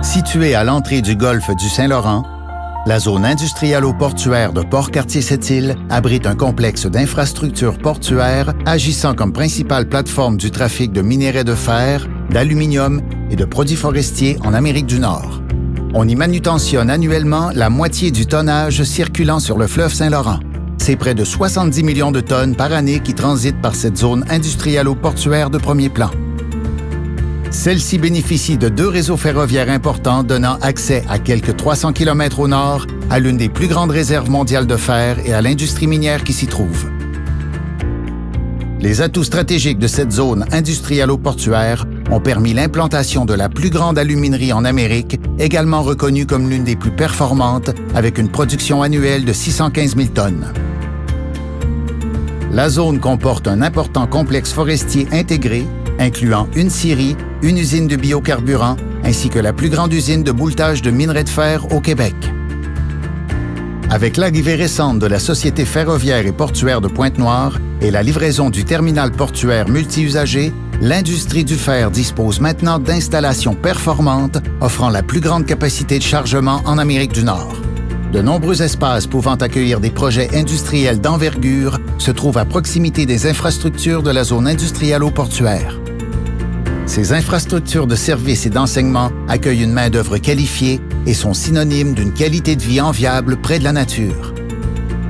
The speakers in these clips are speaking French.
Située à l'entrée du golfe du Saint-Laurent, la zone industrialo-portuaire de Port-Cartier-Sept-Îles abrite un complexe d'infrastructures portuaires agissant comme principale plateforme du trafic de minerais de fer, d'aluminium et de produits forestiers en Amérique du Nord. On y manutentionne annuellement la moitié du tonnage circulant sur le fleuve Saint-Laurent. C'est près de 70 millions de tonnes par année qui transitent par cette zone industrialo-portuaire de premier plan. Celle-ci bénéficie de 2 réseaux ferroviaires importants donnant accès à quelques 300 km au nord à l'une des plus grandes réserves mondiales de fer et à l'industrie minière qui s'y trouve. Les atouts stratégiques de cette zone industrialo-portuaire ont permis l'implantation de la plus grande aluminerie en Amérique, également reconnue comme l'une des plus performantes, avec une production annuelle de 615 000 tonnes. La zone comporte un important complexe forestier intégré, incluant une scierie, une usine de biocarburants, ainsi que la plus grande usine de bouletage de minerais de fer au Québec. Avec l'arrivée récente de la Société ferroviaire et portuaire de Pointe-Noire et la livraison du terminal portuaire multi-usagé, l'industrie du fer dispose maintenant d'installations performantes offrant la plus grande capacité de chargement en Amérique du Nord. De nombreux espaces pouvant accueillir des projets industriels d'envergure se trouvent à proximité des infrastructures de la zone industrialo-portuaire. Ces infrastructures de services et d'enseignement accueillent une main-d'œuvre qualifiée et sont synonymes d'une qualité de vie enviable près de la nature.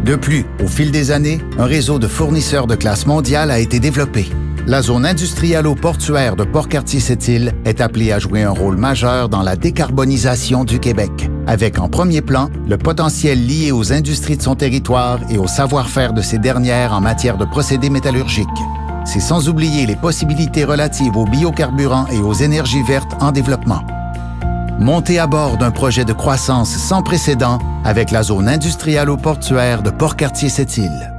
De plus, au fil des années, un réseau de fournisseurs de classe mondiale a été développé. La zone industrialo-portuaire de Port-Cartier-Sept-Îles est appelée à jouer un rôle majeur dans la décarbonisation du Québec, avec en premier plan le potentiel lié aux industries de son territoire et au savoir-faire de ces dernières en matière de procédés métallurgiques. C'est sans oublier les possibilités relatives aux biocarburants et aux énergies vertes en développement. Montez à bord d'un projet de croissance sans précédent avec la zone industrialo-portuaire de Port-Cartier-Sept-Îles.